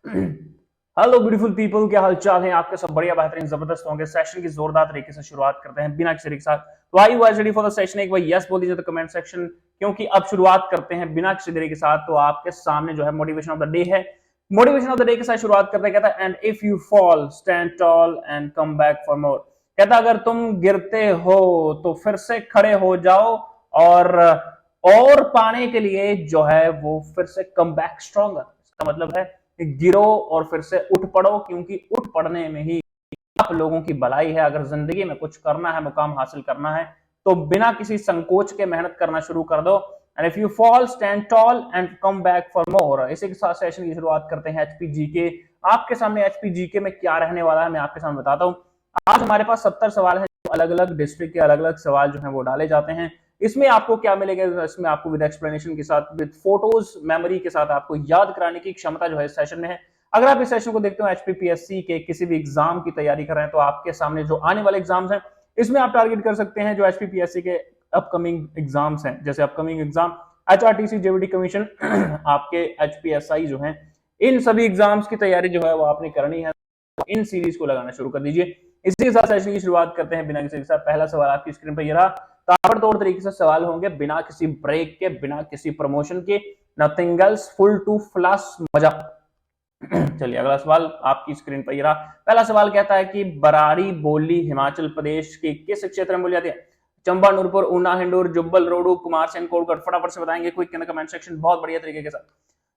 Hello beautiful people, क्या हाल चाल है आपके? सब बढ़िया, बेहतरीन, जबरदस्त होंगे। सेशन की जोरदार तरीके से शुरुआत करते हैं बिना किसी के साथ। तो I was ready for the session? एक बार यस बोल दीजिए तो कमेंट सेक्शन, क्योंकि अब शुरुआत करते हैं बिना किसी देरी के साथ। तो आपके सामने जो है मोटिवेशन ऑफ द डे है। मोटिवेशन ऑफ द डे के साथ शुरुआत करते हैं। कहता है and if you fall stand tall and come back for more. कहता अगर तुम गिरते हो तो फिर से खड़े हो जाओ और पाने के लिए जो है वो फिर से कम बैक स्ट्रॉन्गर। इसका मतलब है गिरो और फिर से उठ पड़ो, क्योंकि उठ पड़ने में ही आप लोगों की भलाई है। अगर जिंदगी में कुछ करना है, मुकाम हासिल करना है, तो बिना किसी संकोच के मेहनत करना शुरू कर दो। And if you fall stand tall and come back for more. इसी के साथ सेशन की शुरुआत करते हैं एचपी जीके। आपके सामने एचपी जीके में क्या रहने वाला है मैं आपके सामने बताता हूं। आज हमारे पास 70 सवाल है, अलग अलग डिस्ट्रिक्ट के अलग अलग सवाल जो है वो डाले जाते हैं। इसमें आपको क्या मिलेगा? इसमें आपको विद एक्सप्लेनेशन के साथ, विद फोटोज, मेमोरी के साथ आपको याद कराने की क्षमता जो है इस सेशन में है। अगर आप इस सेशन को देखते हो एचपीपीएससी के किसी भी एग्जाम की तैयारी कर रहे हैं, तो आपके सामने जो आने वाले एग्जाम्स हैं इसमें आप टारगेट कर सकते हैं जो एचपीपीएससी के अपकमिंग एग्जाम्स हैं। जैसे upcoming exam HRTC, JVT commission, आपके एचपीएसआई जो है, इन सभी एग्जाम्स की तैयारी जो है वो आपने करनी है। इन सीरीज को लगाना शुरू कर दीजिए। इसी के साथ सेशन की शुरुआत करते हैं बिना किसी के साथ। पहला सवाल आपकी स्क्रीन पर ये रहा। ताबड़तोड़ तरीके से सवाल होंगे, बिना किसी ब्रेक के, बिना किसी प्रमोशन के, नथिंग एल्स, फुल टू फ्लस मजा। चलिए अगला सवाल आपकी स्क्रीन पर ये रहा। पहला सवाल कहता है कि बरारी बोली हिमाचल प्रदेश के किस क्षेत्र में बोली जाती है? चंबा, नूरपुर, ऊना, हिंडूर, जुब्बल, रोडू, कुमारसैन, कोटगढ़। फटाफट से बताएंगे quick in the comment section, बहुत बढ़िया तरीके के साथ,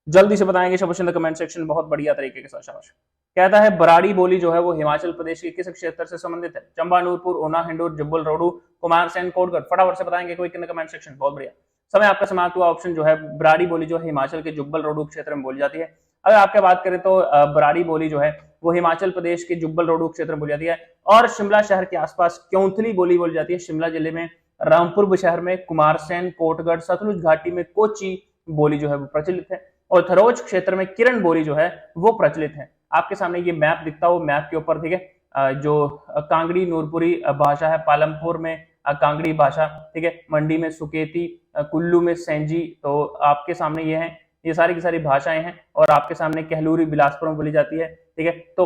जल्दी से बताएंगे शाबाश इन द कमेंट सेक्शन, बहुत बढ़िया तरीके के साथ शाबाश। कहता है बराड़ी बोली जो है वो हिमाचल प्रदेश के किस क्षेत्र से संबंधित है? चंबा, नूरपुर, ऊना, हिंडूर, जुब्बल, रोडू, कुमारसैन, कोटगढ़। फटाफट से बताएंगे quick in the comment section, बहुत बढ़िया। समय आपका समाप्त हुआ। ऑप्शन जो है बराड़ी बोली जो है हिमाचल के जुब्बल, रोडू क्षेत्र में बोली जाती है। अगर आपके बात करें तो बराड़ी बोली जो है वो हिमाचल प्रदेश के जुब्बल, रोडू क्षेत्र में बोली जाती है। और शिमला शहर के आसपास क्योंथली बोली बोली जाती है। शिमला जिले में रामपुर शहर में कुमारसैन, कोटगढ़, सतलुज घाटी में कोची बोली जो है वो प्रचलित है। और थरोज क्षेत्र में किरण बोली जो है वो प्रचलित है। आपके सामने ये मैप दिखता हो, मैप के ऊपर ठीक है जो कांगड़ी नूरपुरी भाषा है, पालमपुर में कांगड़ी भाषा, ठीक है, मंडी में सुकेती, कुल्लू में सेंजी। तो आपके सामने ये है, ये सारी की सारी भाषाएं हैं। और आपके सामने कहलूरी बिलासपुर में बोली जाती है, ठीक है। तो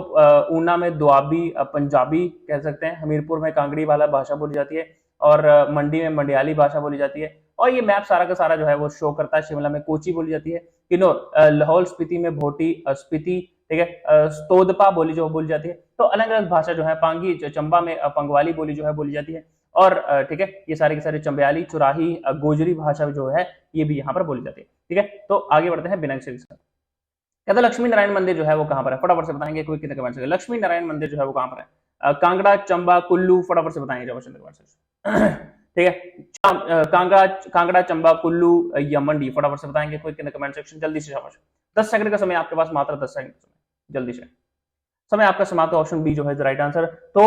ऊना में दुआबी पंजाबी कह सकते हैं, हमीरपुर में कांगड़ी वाला भाषा बोली जाती है, और मंडी में मंडियाली भाषा बोली जाती है। और ये मैप सारा का सारा जो है वो शो करता है। शिमला में कोची बोली जाती है, किन्नौर, लाहौल स्पीति में भोटी, स्पीति, ठीक है, स्तोदपा बोली जो बोली जाती है। तो अलग अलग भाषा जो है, पांगी चंबा में पंगवाली बोली जो है बोली जाती है। और ठीक है, ये सारे के सारे चंबयाली, चुराही, गोजरी भाषा जो है ये भी यहाँ पर बोली जाती है, ठीक है। तो आगे बढ़ते हैं बिना किसी के साथ। कहता लक्ष्मी नारायण मंदिर जो है वो कहाँ पर है? फटाफट से बताएंगे कोई कितने कमेंट। लक्ष्मी नारायण मंदिर जो है वो कहाँ पर है? कांगड़ा, चंबा, कुल्लू। फटाफट से बताएंगे ठीक है। कांगड़ा, चंबा, कुल्लू या मंडी। फटाफट से बताएंगे कोई कितने कमेंट सेक्शन, जल्दी से शाबाश। 10 सेकंड का समय आपके पास, मात्र 10 सेकंड का समय, जल्दी से। समय आपका समाप्त। ऑप्शन बी जो है राइट आंसर। तो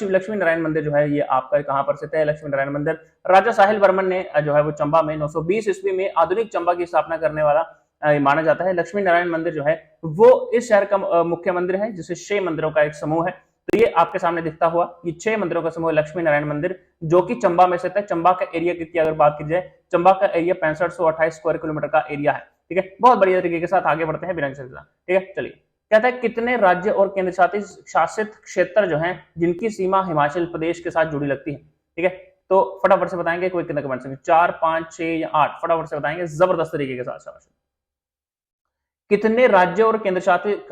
लक्ष्मी नारायण मंदिर जो है ये आपका कहां पर स्थित है? लक्ष्मी नारायण मंदिर राजा साहिल वर्मन ने जो है वो चंबा में 920 ईस्वी में आधुनिक चंबा की स्थापना करने वाला माना जाता है। लक्ष्मी नारायण मंदिर जो है वो इस शहर का मुख्य मंदिर है, जिसे 6 मंदिरों का एक समूह है। तो ये आपके सामने दिखता हुआ ये 6 मंदिरों का समूह लक्ष्मी नारायण मंदिर, जो कि चंबा में स्थित है। चंबा का एरिया की अगर बात की जाए, चंबा का एरिया 6528 स्क्वायर किलोमीटर का एरिया है, ठीक है। बहुत बढ़िया तरीके के साथ आगे बढ़ते हैं बिना, ठीक है। चलिए कहता है कितने राज्य और केंद्र शासित क्षेत्र जो हैं जिनकी सीमा हिमाचल प्रदेश के साथ जुड़ी लगती है, ठीक है। तो फटाफट से बताएंगे कोई कितने कमेंट, 4, 5, 6 या 8। फटाफट से बताएंगे जबरदस्त तरीके के साथ। कितने राज्य और केंद्र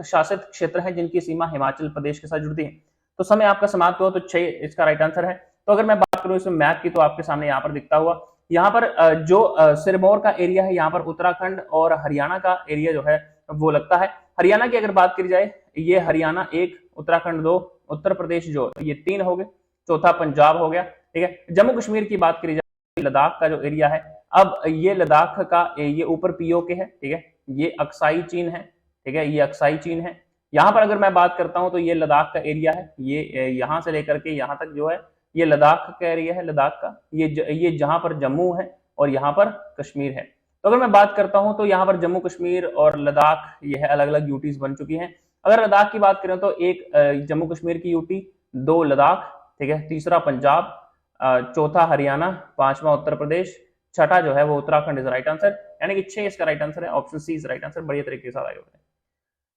शासित क्षेत्र हैं जिनकी सीमा हिमाचल प्रदेश के साथ जुड़ती है? तो समय आपका समाप्त हुआ, तो 6 इसका राइट आंसर है। तो अगर मैं बात करूं इसमें मैप की, तो आपके सामने यहाँ पर दिखता हुआ, यहाँ पर जो सिरमौर का एरिया है, यहाँ पर उत्तराखंड और हरियाणा का एरिया जो है वो लगता है। हरियाणा की अगर बात की जाए, ये हरियाणा 1, उत्तराखंड 2, उत्तर प्रदेश जो ये 3 हो गए, चौथा पंजाब हो गया, ठीक है। जम्मू कश्मीर की बात करी जाए, लद्दाख का जो एरिया है, अब ये लद्दाख का ये ऊपर पीओके है, ठीक है, ये अक्साई चीन है, ठीक है, ये अक्साई चीन है। यहाँ पर अगर मैं बात करता हूं तो ये लद्दाख का एरिया है, ये यहां से लेकर के यहाँ तक जो है ये लद्दाख का एरिया है, लद्दाख का ये जहां पर जम्मू है और यहाँ पर कश्मीर है। तो अगर मैं बात करता हूं तो यहाँ पर जम्मू कश्मीर और लद्दाख ये है अलग अलग यूटीज बन चुकी हैं। अगर लद्दाख की बात करें तो एक जम्मू कश्मीर की यूटी, 2 लद्दाख, ठीक है, तीसरा पंजाब, चौथा हरियाणा, 5वां उत्तर प्रदेश, छठा जो है वो उत्तराखंड इज राइट आंसर। यानी कि 6 इसका राइट आंसर है। Option C is right answer. बढ़िया तरीके से आगे बढ़ते हैं।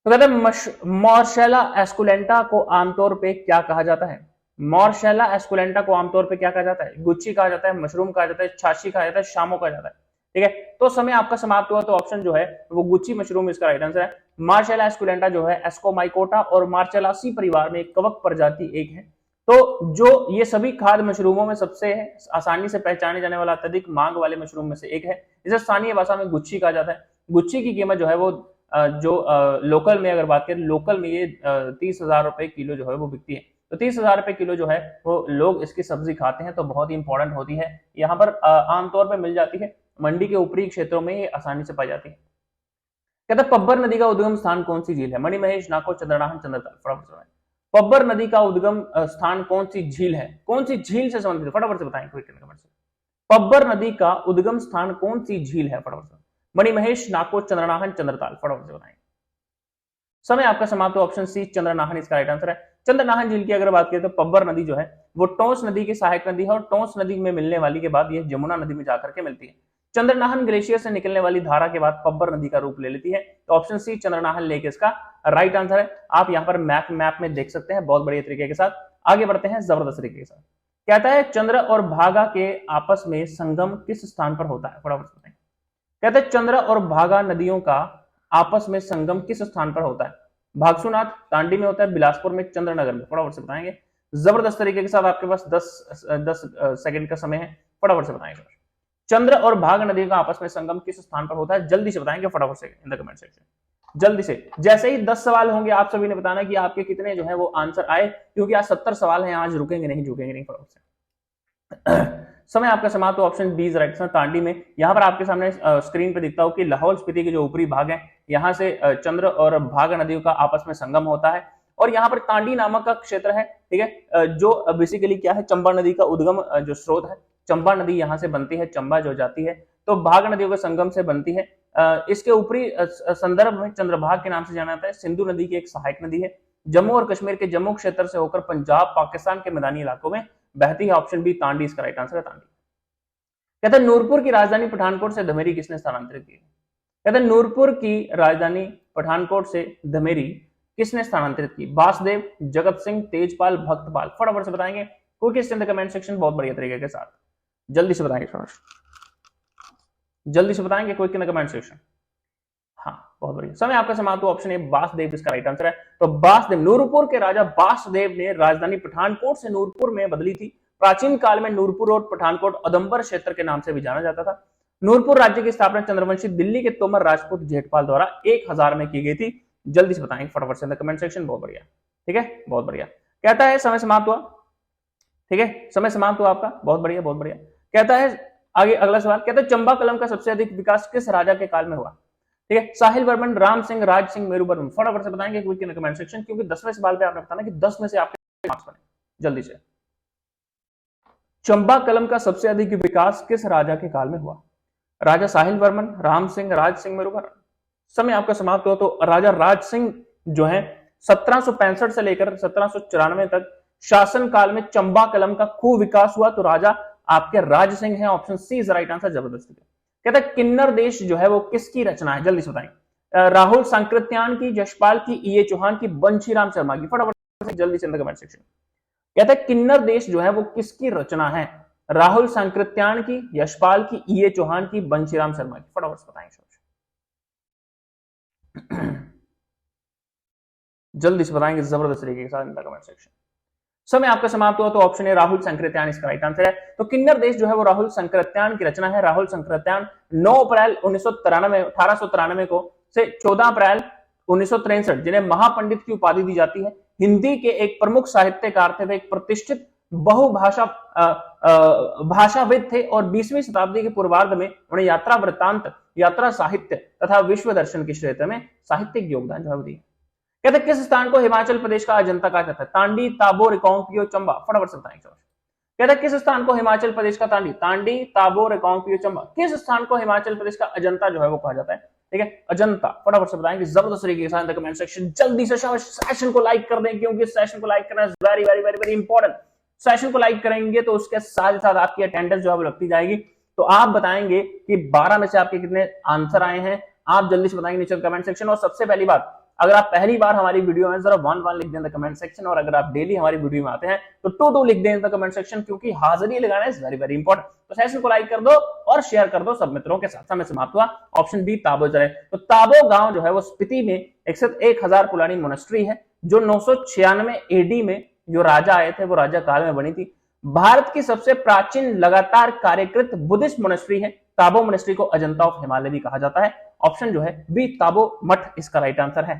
तो कहते हैं मॉर्शेला एस्कुलेंटा को आमतौर पे क्या कहा जाता है? मॉर्शेला एस्कुलेंटा को आमतौर पे क्या कहा जाता है? गुच्ची कहा जाता है, मशरूम कहा जाता है, छाछी कहा जाता है, शामो कहा जाता है। ठीक है, तो समय आपका समाप्त हुआ, तो ऑप्शन जो है वो गुच्ची मशरूम इसका राइट आंसर है। मार्शेला एस्कुलेंटा जो है एस्कोमाइकोटा और मार्चेलासी परिवार में एक कवक प्रजाति एक है। तो जो ये सभी खाद्य मशरूमों में सबसे आसानी से पहचाने जाने वाला अत्यधिक मांग वाले मशरूम में से एक है। इसे स्थानीय भाषा में गुच्ची कहा जाता है। गुच्ची की कीमत जो है वो लोकल में अगर बात करें, लोकल में ये 30,000 रुपए किलो जो है वो बिकती है। तो 30,000 रुपए किलो जो है वो लोग इसकी सब्जी खाते हैं, तो बहुत ही इंपॉर्टेंट होती है। यहाँ पर आमतौर पर मिल जाती है, मंडी के ऊपरी क्षेत्रों में ये आसानी से पाई जाती है। कहता है पब्बर नदी का उद्गम स्थान कौन सी झील है? मणिमहेश, नाको, चंद्रनाहन, चंद्रताल। फटाफट से पब्बर नदी का उद्गम स्थान कौन सी झील है? कौन सी झील से संबंधित? फटाफट से बताएं क्विक कमेंट से। पब्बर नदी का उद्गम स्थान कौन सी झील है? फटाफट से। मणिमहेश, नाको, चंद्रनाहन, चंद्रताल। फटाफट से बताएं। समय आपका समाप्त। ऑप्शन सी चंद्रनाहन इसका राइट आंसर है। चंद्रनाहन झील की अगर बात करें तो पब्बर नदी जो है वो टोंस नदी की सहायक नदी है, और टोंस नदी में मिलने वाली के बाद ये यमुना नदी में जाकर के मिलती है। चंद्रनाहन ग्लेशियर से निकलने वाली धारा के बाद पब्बर नदी का रूप ले लेती है। तो ऑप्शन सी चंद्रनाहन लेक इसका राइट आंसर है। आप यहाँ पर मैप में देख सकते हैं बहुत बढ़िया तरीके के साथ। आगे बढ़ते हैं जबरदस्त तरीके के साथ। कहता है चंद्र और भागा के आपस में संगम किस स्थान पर होता है? फटाफट बताएं। कहते हैं चंद्र और भागा नदियों का आपस में संगम किस स्थान पर होता है? भागसुनाथ, तांडी में होता है, बिलासपुर में, चंद्रनगर में। फटाफट से बताएंगे। जबरदस्त तरीके के साथ आपके पास 10 सेकंड का समय है, फटाफट से बताएंगे। चंद्र और भाग नदी का आपस में संगम किस स्थान पर होता है? जल्दी से बताएंगे फटाफट से इन द कमेंट सेक्शन, जल्दी से। जैसे ही 10 सवाल होंगे आप सभी ने बताना कि आपके कितने जो है वो आंसर आए, क्योंकि आज 70 सवाल हैं, आज रुकेंगे नहीं, झुकेंगे नहीं। फटाफट से समय आपका समाप्त। तो option B right answer. Tandi में, यहाँ पर आपके सामने स्क्रीन पे दिखता हो कि लाहौल स्पीति के जो ऊपरी भाग है, यहाँ से चंद्र और भाग नदियों का आपस में संगम होता है, और यहाँ पर तांडी नामक का क्षेत्र है। ठीक है, जो बेसिकली क्या है, चंबा नदी का उद्गम जो स्रोत है, चंबा नदी यहाँ से बनती है, चंबा जो जाती है तो भाग नदियों के संगम से बनती है। इसके ऊपरी संदर्भ में चंद्रभाग के नाम से जाना जाता है। सिंधु नदी की एक सहायक नदी है। जम्मू और कश्मीर के जम्मू क्षेत्र से होकर पंजाब, पाकिस्तान के मैदानी इलाकों में बहती है। ऑप्शन बी तांडी इसका राइट आंसर है। तांडी। कहते हैं नूरपुर की राजधानी पठानकोट से धमेरी किसने स्थानांतरित की? कहते हैं नूरपुर की राजधानी पठानकोट से धमेरी किसने स्थानांतरित की? वासुदेव, जगत सिंह, तेजपाल, भक्तपाल। फटाफट से बताएंगे quick in the comment section, बहुत बढ़िया तरीके के साथ। जल्दी से बताएंगे, जल्दी से बताएंगे quick in the comment section. हाँ, बहुत बढ़िया। समय आपका समाप्त। ऑप्शन ए वासुदेव इसका राइट आंसर है। तो वासुदेव, नूरपुर के राजा वासुदेव ने राजधानी पठानकोट से नूरपुर में बदली थी। प्राचीन काल में नूरपुर और पठानकोट अदम्बर क्षेत्र के नाम से भी जाना जाता था। नूरपुर राज्य की स्थापना चंद्रवंशी दिल्ली के तोमर राजपूत जेठपाल द्वारा 1000 में की गई थी। जल्दी से बताएंगे फटाफट से कमेंट सेक्शन, बहुत बढ़िया। ठीक है, बहुत बढ़िया। कहता है समय समाप्त हुआ। ठीक है, समय समाप्त हुआ आपका, बहुत बढ़िया, बहुत बढ़िया। कहता है आगे अगला सवाल, कहता है चंबा कलम का सबसे अधिक विकास किस राजा के काल में हुआ? ठीक है, साहिल वर्मन, राम सिंह, राज सिंह, मेरू वर्मन। फटाफट से बताएंगे quick in the comment section, क्योंकि 10वें सवाल पे आपने बताना कि 10 में से आपके मार्क्स बने। जल्दी से। चंबा कलम का सबसे अधिक विकास किस राजा के काल में हुआ? राजा साहिल वर्मन, राम सिंह, राज सिंह, मेरू वर्मन। समय आपका समाप्त हुआ। तो राजा राज सिंह जो है 1765 से लेकर 1794 तक शासन काल में चंबा कलम का खूब विकास हुआ। तो राजा आपके राज सिंह है। Option C is right answer. जबरदस्ती। कहता है किन्नर देश जो है वो किसकी रचना है? जल्दी से बताएं। राहुल सांकृत्यायन की, यशपाल की, ई ए चौहान की, बंशीराम शर्मा की। फटाफट जल्दी से कमेंट सेक्शन। कहता है किन्नर देश जो है वो किसकी रचना है? राहुल सांकृत्यायन की, यशपाल की, ई ए चौहान की, बंशीराम शर्मा की। फटाफट से बताएंगे जल्दी से बताएंगे जबरदस्त तरीके के साथ इन द कमेंट सेक्शन। समय आपका समाप्त हुआ। तो ऑप्शन है राहुल सांकृत्यायन इसका राइट आंसर है। तो किन्नर देश जो है वो राहुल सांकृत्यायन की रचना है। राहुल सांकृत्यायन 9 अप्रैल 1893 को से 14 अप्रैल 1963, जिन्हें महापंडित की उपाधि दी जाती है, हिंदी के एक प्रमुख साहित्यकार थे। वे एक प्रतिष्ठित बहुभाषा भाषाविद थे और 20वीं शताब्दी के पूर्वार्ध में उन्हें यात्रा वृत्तांत, यात्रा साहित्य तथा विश्व दर्शन के क्षेत्र में साहित्यिक योगदान जो है दिया। कहते हैं किस स्थान को हिमाचल प्रदेश का अजंता कहा जाता है? तांडी, ताबोर, रिकांगपियो, चंबा। फटाफट से बताएंगे। कहते हैं किस स्थान को हिमाचल प्रदेश का तांडी, ताबोर, रिकांगपियो, चंबा, किस स्थान को हिमाचल प्रदेश का अजंता जो है वो कहा जाता है? ठीक है, अजंता। फटाफट से बताएंगे जबरदस्त तरीके के साथ कमेंट सेक्शन। जल्दी से सेशन को लाइक कर दें, क्योंकि सेशन को लाइक करना is very very very very important. Session को लाइक करेंगे तो उसके साथ साथ आपकी अटेंडेंस जो है वो लगती जाएगी। तो आप बताएंगे कि 12 में से आपके कितने आंसर आए हैं। आप जल्दी से बताएंगे नीचे कमेंट सेक्शन। और सबसे पहली बात, अगर आप पहली बार हमारी वीडियो में जरा 1 लिख दें कमेंट सेक्शन, और अगर आप डेली हमारी वीडियो में आते हैं तो 2 लिख दें कमेंट सेक्शन, क्योंकि हाजिरी लगाना इज वेरी वेरी इंपॉर्टेंट। तो सेशन को लाइक कर दो और शेयर कर दो सब मित्रों के साथ। समय समाप्त हुआ। ऑप्शन बी ताबो चले। तो ताबो गांव जो है वो स्पीति में 1000 पुरानी मोनेस्ट्री है, जो 996 एडी में जो राजा आए थे वो राजा काल में बनी थी। भारत की सबसे प्राचीन लगातार कार्यकृत बुद्धिस्ट मोनेस्ट्री है। ताबो मोनेस्ट्री को अजंता ऑफ हिमालय भी कहा जाता है। ऑप्शन जो है बी ताबो मठ इसका राइट आंसर है।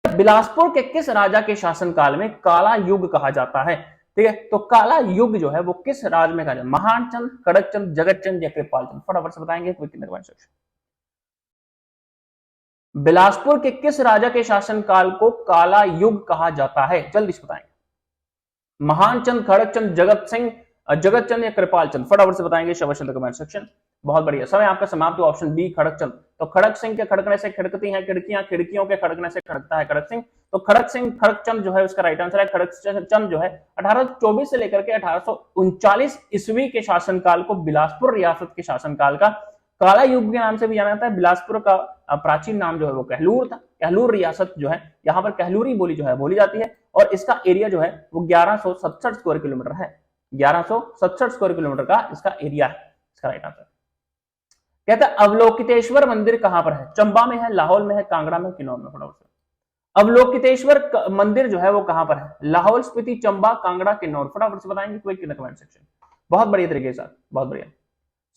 बिलासपुर के किस राजा के शासनकाल में काला युग कहा जाता है? ठीक है, तो काला युग जो है वो किस राज में कहा जाता है? महानचंद, कड़कचंद, जगतचंद या कृपालचंद? फटाफट से बताएंगे कमेंट सेक्शन। बिलासपुर के किस राजा के शासनकाल को काला युग कहा जाता है? जल्दी से बताएंगे। महानचंद, खड़कचंद, जगतचंद या कृपालचंद? फटाफट से बताएंगे शवचंद कमेंट सेक्शन। बहुत बढ़िया। समय आपका समाप्त हुआ। Option B Kharakchand. तो खड़क सिंह के खड़कने से खड़कती हैं खिड़कियां, खिड़कियों के खड़कने से खड़कता है खड़क सिंह। तो खड़क सिंह, खड़कचंद जो है उसका राइट आंसर है। खड़कचंद जो है 1824 से लेकर के 1839 ईस्वी के शासनकाल को बिलासपुर रियासत के शासनकाल का काला युग के नाम से भी जाना जाता है। बिलासपुर का प्राचीन नाम जो है वो कहलूर था। कहलूर रियासत जो है, यहाँ पर कहलूरी बोली जो है बोली जाती है, और इसका एरिया जो है वो 1167 स्क्वायर किलोमीटर है। 1167 स्क्वायर किलोमीटर का इसका एरिया है। इसका राइट आंसर कहता है अवलोकितेश्वर मंदिर कहां पर है? चंबा में है, लाहौल में है, कांगड़ा में, किन्नौर में? फटाफट से। अवलोकितेश्वर मंदिर जो है वो कहां पर है? लाहौल, स्पीति, चंबा, कांगड़ा, किन्नौर? फटाफट से बताएंगे quick in the comment section. बहुत बढ़िया तरीके से, बहुत बढ़िया।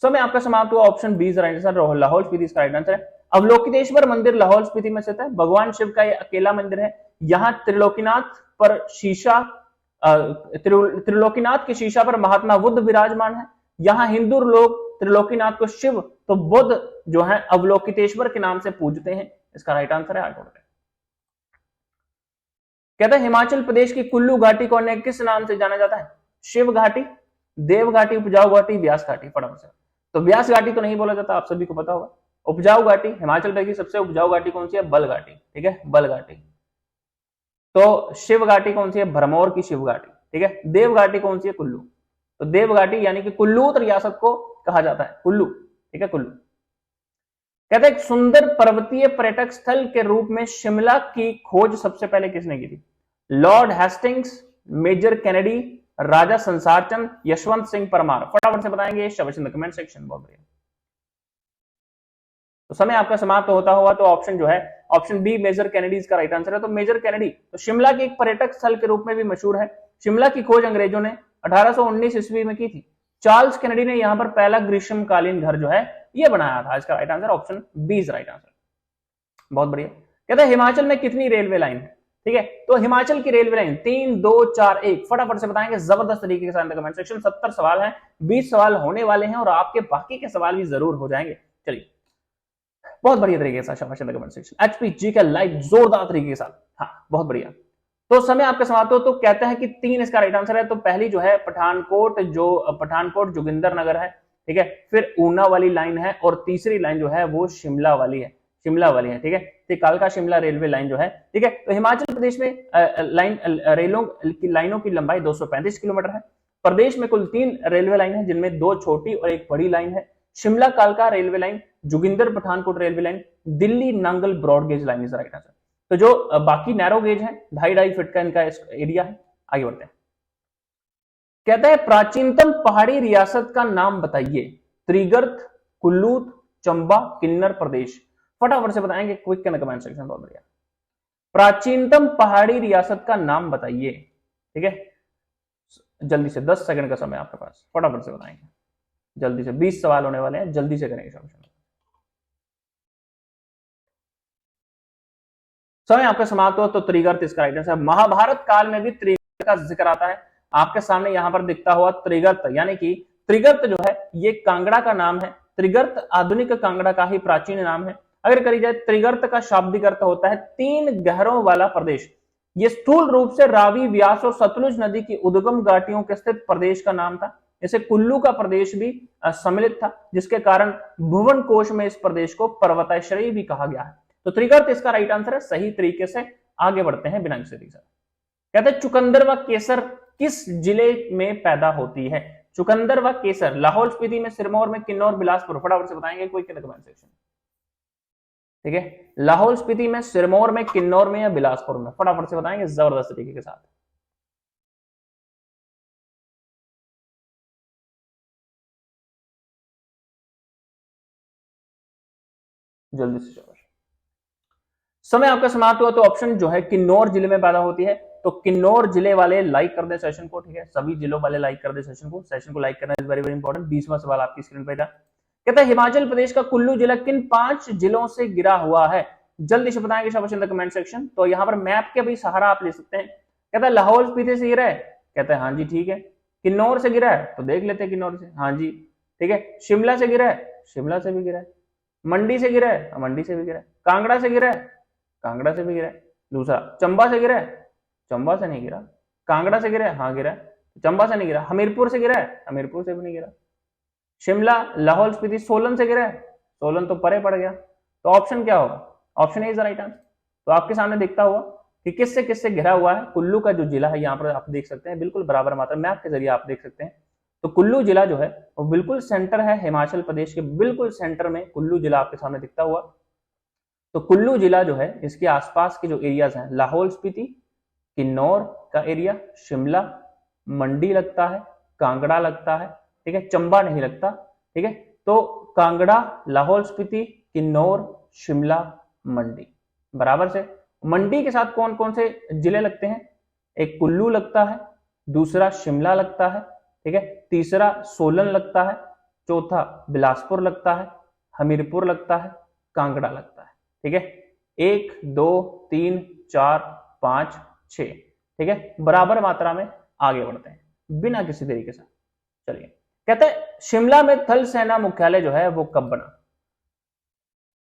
समय आपका समाप्त हुआ। Option B right answer, Lahaul Spiti इसका राइट आंसर है। अवलोकितेश्वर मंदिर लाहौल स्पीति में स्थित है। भगवान शिव का यह अकेला मंदिर है। यहाँ त्रिलोकीनाथ पर शीशा, त्रिलोकीनाथ के शीशा पर महात्मा बुद्ध विराजमान है। यहाँ हिंदू लोग त्रिलोकीनाथ को शिव तो बुद्ध जो है अवलोकितेश्वर के नाम से पूजते हैं। इसका राइट आंसर है। कहते हैं हिमाचल प्रदेश की कुल्लू घाटी को अन्य किस नाम से जाना जाता है? शिव घाटी, देव घाटी, उपजाऊ घाटी, व्यास घाटी? फटाफट से। तो व्यास घाटी तो नहीं बोला जाता, आप सभी को पता होगा। उपजाऊ घाटी, हिमाचल प्रदेश की सबसे उपजाऊ घाटी कौन सी है? बल घाटी। ठीक है, बल घाटी। तो शिव घाटी कौन सी है? भरमौर की शिव घाटी। ठीक है। देव घाटी कौन सी है? कुल्लू। तो देव घाटी यानी कि कुल्लू रियासत को कहा जाता है कुल्लू। ठीक है, कुल्लू। कहते हैं सुंदर पर्वतीय पर्यटक स्थल के रूप में शिमला की खोज सबसे पहले किसने की थी? लॉर्ड हेस्टिंग्स, मेजर कैनेडी, राजा संसारचंद, यशवंत सिंह परमार? फटाफट से बताएंगे शवचंद कमेंट सेक्शन। बहुत बढ़िया। तो समय आपका समाप्त होता हुआ तो ऑप्शन जो है ऑप्शन बी मेजर कैनेडी इसका राइट आंसर है। तो मेजर कैनेडी तो शिमला के एक पर्यटक स्थल के रूप में भी मशहूर है। शिमला की खोज अंग्रेजों ने 1819 ईस्वी में की थी। चार्ल्स कैनेडी ने यहां पर पहला ग्रीष्मकालीन घर जो है ये बनाया था। इसका right answer option B is right answer. बहुत बढ़िया। कहते हैं हिमाचल में कितनी रेलवे लाइन है? ठीक है, तो हिमाचल की रेलवे लाइन 3, 2, 4, 1? फटाफट से बताएंगे जबरदस्त तरीके के साथ कमेंट सेक्शन। 70 सवाल हैं, 20 सवाल होने वाले हैं और आपके बाकी के सवाल भी जरूर हो जाएंगे। चलिए, बहुत बढ़िया तरीके से शाबाश कमेंट सेक्शन। एचपीजी का लाइव जोरदार तरीके के साथ। हाँ, बहुत बढ़िया। तो समय आपके समाप्त हो तो कहते हैं कि 3 इसका राइट आंसर है। तो पहली जो है पठानकोट, जो पठानकोट जोगिंदरनगर है। ठीक है, फिर ऊना वाली लाइन है, और तीसरी लाइन जो है वो शिमला वाली है। शिमला वाली है। ठीक है, तो कालका शिमला रेलवे लाइन जो है। ठीक है, तो हिमाचल प्रदेश में लाइनों की लंबाई 235 किलोमीटर है। प्रदेश में कुल 3 रेलवे लाइन है, जिनमें 2 छोटी और 1 बड़ी लाइन है। शिमला कालका railway line, Joginder Pathankot railway line, Delhi Nangal broad gauge line is right answer. तो जो बाकी नैरो गेज है 2.5 फीट का इनका एरिया है। आगे बढ़ते हैं। कहता है प्राचीनतम पहाड़ी रियासत का नाम बताइए। त्रिगर्त, कुल्लू, चंबा, किन्नर प्रदेश? फटाफट से बताएंगे quick in the comment section. बहुत बढ़िया। प्राचीनतम पहाड़ी रियासत का नाम बताइए। ठीक है, जल्दी से 10 सेकंड का समय आपके पास, फटाफट से बताएंगे जल्दी से। 20 सवाल होने वाले हैं, जल्दी से करेंगे। समय आपका समाप्त हो तो त्रिगर्त इसका राइट आंसर। महाभारत काल में भी त्रिगर्त का जिक्र आता है। आपके सामने यहां पर दिखता हुआ त्रिगर्त, यानी कि त्रिगर्त जो है ये कांगड़ा का नाम है। त्रिगर्त आधुनिक कांगड़ा का ही प्राचीन नाम है। अगर करी जाए, त्रिगर्त का शाब्दिक अर्थ होता है 3 गहरों वाला प्रदेश। ये स्थूल रूप से रावी, व्यास और सतलुज नदी की उद्गम घाटियों के स्थित प्रदेश का नाम था। जैसे कुल्लू का प्रदेश भी सम्मिलित था, जिसके कारण भुवन कोश में इस प्रदेश को पर्वताश्रयी भी कहा गया है। तो त्रिगर्त इसका राइट आंसर है। सही तरीके से आगे बढ़ते हैं बिना किसी से। कहते हैं चुकंदर व केसर किस जिले में पैदा होती है? चुकंदर व केसर लाहौल स्पीति में, सिरमौर में, किन्नौर, बिलासपुर? फटाफट से बताएंगे कोई कमेंट सेक्शन। ठीक है, लाहौल स्पीति में, सिरमौर में, किन्नौर में या बिलासपुर में? फटाफट से बताएंगे जबरदस्त तरीके के साथ। जल्दी से शाबाश। समय आपका समाप्त हुआ तो ऑप्शन जो है किन्नौर जिले में पैदा होती है। तो किन्नौर जिले वाले लाइक कर दे सेशन को, ठीक है, सभी जिलों वाले लाइक कर दे सेशन को लाइक करना इज वेरी वेरी इंपॉर्टेंट। 20वां सवाल आपकी स्क्रीन पर था, कहता है हिमाचल प्रदेश का कुल्लू जिला किन 5 जिलों से घिरा हुआ है? जल्दी से बताएंगे शाबाश इन द कमेंट सेक्शन। तो यहां पर मैप के भी सहारा आप ले सकते हैं। कहता है लाहौल स्पीति से घिरा है, कहता है हाँ जी ठीक है। किन्नौर से घिरा है, तो देख लेते हैं किन्नौर से, हाँ जी ठीक है। शिमला से घिरा है, शिमला से भी घिरा है। मंडी से घिरा है, मंडी से भी घिरा है। कांगड़ा से घिरा है, कांगड़ा से भी गिरा है। दूसरा चंबा से गिरा है, चंबा से नहीं गिरा। कांगड़ा से गिरा है, हाँ गिरा है, चंबा से नहीं गिरा। हमीरपुर से गिरा है, हमीरपुर से भी नहीं गिरा। शिमला, लाहौल स्पीति, सोलन से गिरा है, सोलन तो परे पड़ गया। तो ऑप्शन क्या होगा? Option A is the right answer. तो आपके सामने दिखता हुआ कि किससे किससे घिरा हुआ है कुल्लू का जो जिला है, यहाँ पर आप देख सकते हैं बिल्कुल बराबर मात्रा मैप के जरिए आप देख सकते हैं। तो कुल्लू जिला जो है वो बिल्कुल सेंटर है, हिमाचल प्रदेश के बिल्कुल सेंटर में कुल्लू जिला आपके सामने दिखता हुआ। तो कुल्लू जिला जो है इसके आसपास के जो एरियाज हैं, लाहौल स्पीति, किन्नौर का एरिया, शिमला, मंडी लगता है, कांगड़ा लगता है, ठीक है, चंबा नहीं लगता, ठीक है। तो कांगड़ा, लाहौल स्पीति, किन्नौर, शिमला, मंडी बराबर से। मंडी के साथ कौन कौन से जिले लगते हैं? एक कुल्लू लगता है, दूसरा शिमला लगता है, ठीक है, तीसरा सोलन लगता है, चौथा बिलासपुर लगता है, हमीरपुर लगता है, कांगड़ा लगता है, ठीक है। 1 2 3 4 5 6, ठीक है, बराबर मात्रा में आगे बढ़ते हैं बिना किसी देरी के साथ। चलिए, कहते हैं शिमला में थल सेना मुख्यालय जो है वो कब बना?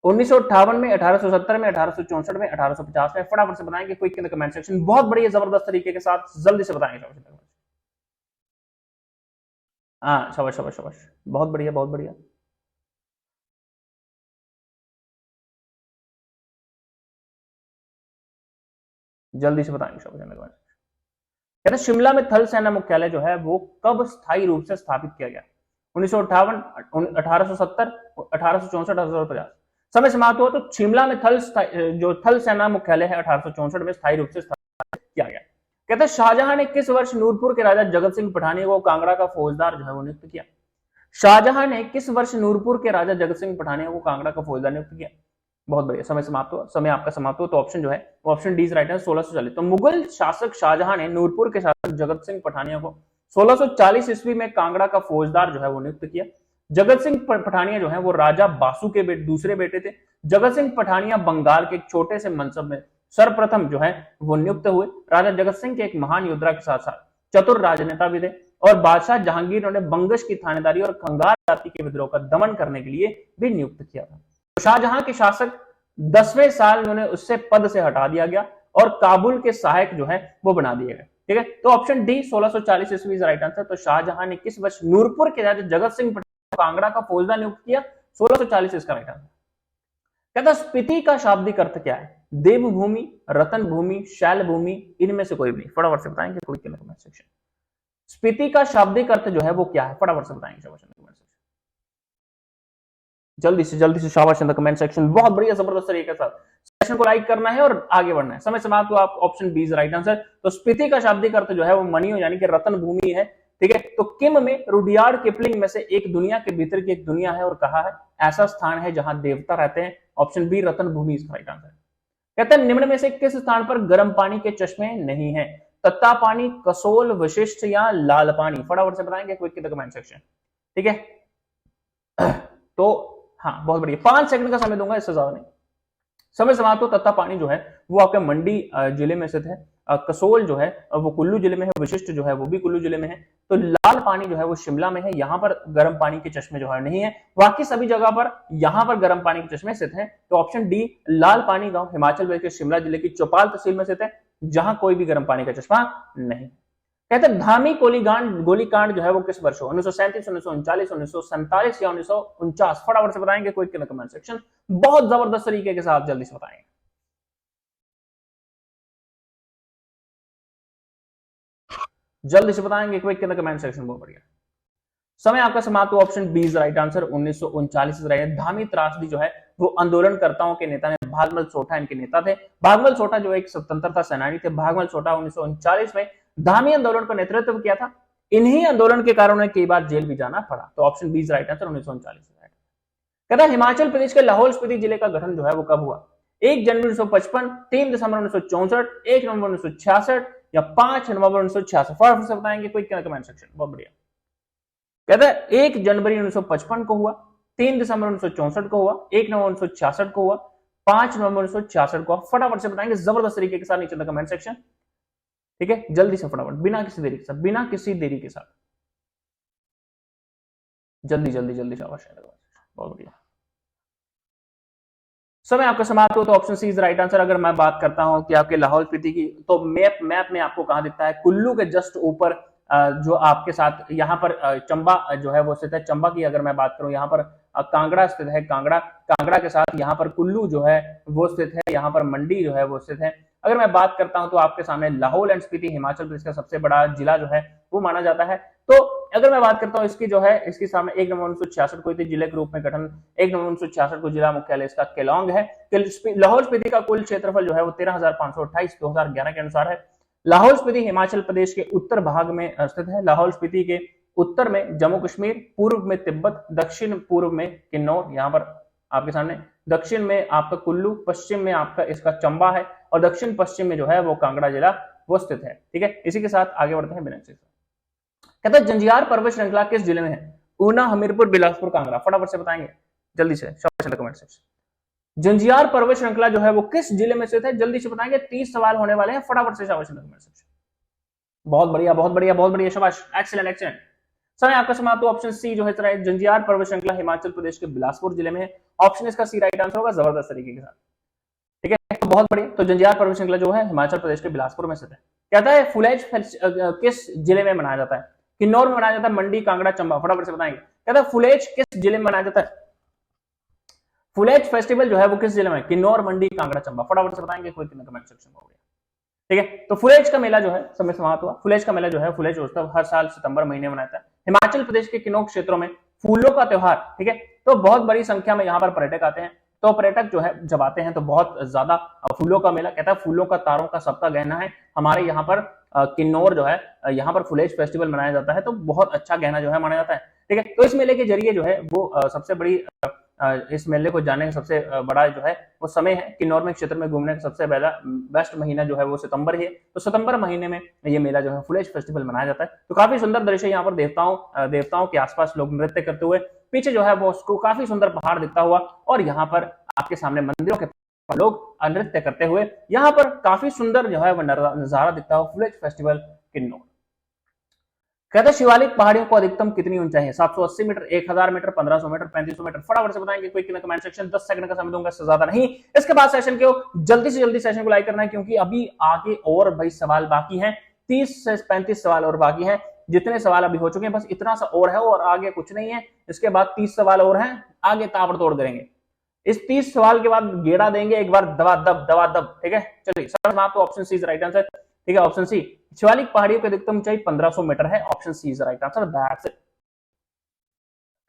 1958 में, 1870 में, 1864 में, 1850 में? फटाफट से बताएंगे quick in the comment section, बहुत बढ़िया जबरदस्त तरीके के साथ जल्दी से बताएंगे। हाँ शाबाश शाबाश शाबाश, बहुत बढ़िया बहुत बढ़िया। जल्दी से बताएंगे शाबाश। कहते शिमला में थल सेना मुख्यालय जो है वो कब स्थायी रूप से स्थापित किया गया? 1958, 1870, 1864, 1850? समय समाप्त हुआ तो शिमला में जो थल सेना मुख्यालय है 1864 में स्थायी रूप से स्थापित किया गया। कहते हैं शाहजहां ने किस वर्ष नूरपुर के राजा जगत सिंह पठानिया को कांगड़ा का फौजदार जो है वो नियुक्त किया? शाहजहां ने किस वर्ष नूरपुर के राजा जगत सिंह पठानिया को कांगड़ा का फौजदार नियुक्त किया? बहुत बढ़िया, समय समाप्त हुआ, समय आपका समाप्त हुआ। तो ऑप्शन जो है वो ऑप्शन डी इज राइट है, 1640। तो मुगल शासक शाहजहां ने नूरपुर के शासक जगत सिंह पठानिया को 1640 ईस्वी में कांगड़ा का फौजदार जो है वो नियुक्त किया। जगत सिंह पठानिया जो है वो राजा बासु के दूसरे बेटे थे। जगत सिंह पठानिया बंगाल के एक छोटे से मनसब में सर्वप्रथम जो है वो नियुक्त हुए। राजा जगत सिंह के एक महान योद्धा के साथ साथ चतुर राजनेता भी थे और बादशाह जहांगीर ने बंगश की थानेदारी और खंगार जाति के विद्रोह का दमन करने के लिए भी नियुक्त किया था। तो शाहजहां के शासक 10वें साल उन्हें उससे पद से हटा दिया गया और काबुल के सहायक जो है वो बना दिए गए, ठीक है। तो ऑप्शन डी 1640 ईस्वी इज राइट आंसर। तो शाहजहां ने किस वर्ष नूरपुर के राजा जगत सिंह पठानिया कांगड़ा का फौजदार नियुक्त किया? 1640 इसका राइट आंसर। कहता स्पीति का शाब्दिक अर्थ क्या है? देवभूमि, रतन भूमि, शैल भूमि, इनमें से कोई भी नहीं? फटाफट से बताएंगे कोई कमेंट सेक्शन। स्पीति का शाब्दिक अर्थ जो है वो क्या है? फटाफट से बताएंगे शाबाश कमेंट सेक्शन, जल्दी से शाबाश इन द कमेंट सेक्शन। बहुत बढ़िया जबरदस्त तरीके के साथ सेशन को लाइक करना है और आगे बढ़ना है। समय समाप्त हुआ, आप option B is right answer. तो स्पीति का शाब्दिक अर्थ जो है वो मणियों यानी कि रतन भूमि है, ठीक है। तो किम में रुडियार्ड किपलिंग में से एक दुनिया के भीतर की एक दुनिया है और कहा है ऐसा स्थान है जहां देवता रहते हैं। Option B Ratan Bhumi is right answer. कहते हैं निम्न में से किस स्थान पर गर्म पानी के चश्मे नहीं है? तत्ता पानी, कसोल, वशिष्ठ या लाल पानी? फटाफट से बताएंगे quick in the comment section, ठीक है। तो हाँ बहुत बढ़िया, 5 सेकंड का समय दूंगा, इससे ज्यादा नहीं। समय समाप्त हो। तत्ता पानी जो है वो आपके मंडी जिले में स्थित है। कसोल जो है वो कुल्लू जिले में है। विशिष्ट जो है वो भी कुल्लू जिले में है। तो लाल पानी जो है वो शिमला में है। यहाँ पर गर्म पानी के चश्मे जो है नहीं है, बाकी सभी जगह पर यहाँ पर गर्म पानी के चश्मे स्थित हैं। तो ऑप्शन डी लाल पानी गांव हिमाचल प्रदेश के शिमला जिले की चौपाल तहसील में स्थित है, जहां कोई भी गर्म पानी का चश्मा नहीं। कहते हैं धामी गोलीकांड जो है वो किस वर्ष हो? 1937, 1939, 1947 या 1949? फटाफट से बताएंगे कोई कमेंट सेक्शन, बहुत जबरदस्त तरीके के साथ जल्दी से बताएंगे। जल्दी से बताएंगे quick in the comment section, बहुत बढ़िया। समय आपका समाप्त हुआ, option B is right answer, 1939 is right. Dhami त्रासदी जो है वो आंदोलनकर्ताओं के नेता ने भागमल सोठा इनके नेता थे। भागमल सोठा जो एक स्वतंत्रता सेनानी थे। भागमल सोठा 1939 में धामी आंदोलन का नेतृत्व किया था। इन्हीं आंदोलन के कारण उन्हें कई बार जेल भी जाना पड़ा। तो option B is right answer, 1939। कहता है हिमाचल प्रदेश के लाहौल स्पीति जिले का गठन जो है वो कब हुआ? 1 जनवरी 1955, 3 दिसंबर 1964, 1 नवंबर 1966 या 5 नवंबर 1966। फटाफट से बताएंगे कोई कमेंट सेक्शन। बहुत बढ़िया। कहता है 1 जनवरी 1955 को हुआ, 3 दिसंबर 1964 को हुआ, 1 नवंबर 1966 को हुआ, 5 नवंबर 1966 को। फटाफट से बताएंगे जबरदस्त तरीके के साथ नीचे कमेंट सेक्शन। ठीक है, जल्दी से फटाफट, बिना किसी देरी के साथ, बिना किसी देरी के साथ, जल्दी जल्दी जल्दी शाबाश। बहुत बढ़िया। समय आपका समाप्त हो, तो option C is right answer. अगर मैं बात करता हूं कि आपके लाहौल स्पीति की, तो मैप में आपको कहां दिखता है? कुल्लू के जस्ट ऊपर जो आपके साथ यहाँ पर चंबा जो है वो स्थित है। चंबा की अगर मैं बात करूं, यहाँ पर कांगड़ा स्थित है। कांगड़ा के साथ यहाँ पर कुल्लू जो है वो स्थित है। यहाँ पर मंडी जो है वो स्थित है। अगर मैं बात करता हूं तो आपके सामने लाहौल एंड स्पीति हिमाचल प्रदेश का सबसे बड़ा जिला जो है वो माना जाता है। तो अगर मैं बात करता हूं इसकी जो है, इसके सामने 1 नवंबर 1966 को जिले के रूप में गठन, 1 नवंबर 1966 को जिला मुख्यालय इसका केलोंग है। लाहौल स्पीति का कुल क्षेत्रफल जो है वो 13,528 2011 के अनुसार है। लाहौल स्पीति हिमाचल प्रदेश के उत्तर भाग में स्थित है। लाहौल स्पीति के उत्तर में जम्मू कश्मीर, पूर्व में तिब्बत, दक्षिण पूर्व में किन्नौर, यहाँ पर आपके सामने दक्षिण में आपका कुल्लू, पश्चिम में आपका इसका चंबा है और दक्षिण पश्चिम में जो है वो कांगड़ा जिला वो स्थित है। ठीक है, इसी के साथ आगे बढ़ते हैं बिना से। कहता है जंजियार पर्वत श्रृंखला किस जिले में है? ऊना, हमीरपुर, बिलासपुर, कांगड़ा। फटाफट से बताएंगे जल्दी से, कमेंट सेक्शन। जंजियार पर्वत श्रृंखला जो है वो किस जिले में स्थित है? जल्दी से बताएंगे। 30 सवाल होने वाले हैं, फटाफट से कमेंट सेक्शन। बहुत बढ़िया, बहुत बढ़िया, बहुत बढ़िया, शाबाश, एक्सीलेंट एक्सीलेंट। समय आपका समाप्त हो, ऑप्शन सी जो है राइट। जंजियार पर्वत श्रृंखला हिमाचल प्रदेश के बिलासपुर जिले में है। ऑप्शन इसका सी राइट आंसर होगा, जबरदस्त तरीके के साथ। ठीक है, तो बहुत बढ़िया। तो जंजियार पर्वत श्रृंखला जो है हिमाचल प्रदेश के बिलासपुर में स्थित है। कहता है फुलेज किस जिले में मनाया जाता है? किन्नौर में मनाया जाता है, मंडी, कांगड़ा, चंबा। फटाफट से बताएंगे। कहता है फुलेज किस जिले में मनाया जाता है? फुलेज फेस्टिवल जो है वो किस जिले में? किन्नौर, मंडी, कांगड़ा, चंबा। फटाफट से बताएंगे कोई कमेंट सेक्शन में। ठीक है, तो फुलेज का मेला जो है समय समाप्त हुआ। फुलेज का मेला जो है फुलेज उत्सव हर साल सितंबर महीने मनाता है। हिमाचल प्रदेश के किन्नौर क्षेत्रों में फूलों का त्योहार। ठीक है, तो बहुत बड़ी संख्या में यहाँ पर पर्यटक आते हैं। तो पर्यटक जो है जब आते हैं तो बहुत ज्यादा फूलों का मेला, कहता है फूलों का तारों का सबका गहना है। हमारे यहाँ पर किन्नौर जो है यहाँ पर फुलेज फेस्टिवल मनाया जाता है, तो बहुत अच्छा गहना जो है माना जाता है। ठीक है, तो इस मेले के जरिए जो है वो सबसे बड़ी इस मेले को जानने का सबसे बड़ा जो है वो समय है। किन्नौर में क्षेत्र में घूमने का सबसे पहला बेस्ट महीना जो है वो सितंबर ही है। तो सितंबर महीने में ये मेला जो है फुलेज फेस्टिवल मनाया जाता है। तो काफी सुंदर दृश्य यहाँ पर देवताओं के आसपास लोग नृत्य करते हुए, पीछे जो है वो उसको काफी सुंदर पहाड़ दिखता हुआ और यहाँ पर आपके सामने मंदिरों के लोग नृत्य करते हुए, यहाँ पर काफी सुंदर जो है वो नजारा दिखता हुआ फुलेज फेस्टिवल किन्नौर। कहते हैं शिवालिक पहाड़ियों को अधिकतम कितनी ऊंचाई है? 780 मीटर, 1000 मीटर, 1500 मीटर, 3500 मीटर। फटाफट से बताएंगे कोई कमेंट सेक्शन। 10 सेकंड का समय दूंगा, इससे ज्यादा नहीं। इसके बाद सेशन को जल्दी से जल्दी सेशन को लाइक करना है, क्योंकि अभी आगे और भाई सवाल बाकी हैं। 30 से 35 सवाल और बाकी हैं। जितने सवाल अभी हो चुके हैं बस इतना सा और है और आगे कुछ नहीं है। इसके बाद 30 सवाल और हैं, आगे ताबड़तोड़ करेंगे। इस 30 सवाल के बाद गेड़ा देंगे एक बार, दबा दब। ठीक है, चलिए समाप्त। तो option C is right answer. ठीक है, ऑप्शन सी। शिवालिक पहाड़ियों की अधिकतम ऊंचाई 1500 मीटर है। Option C is right answer, that's it.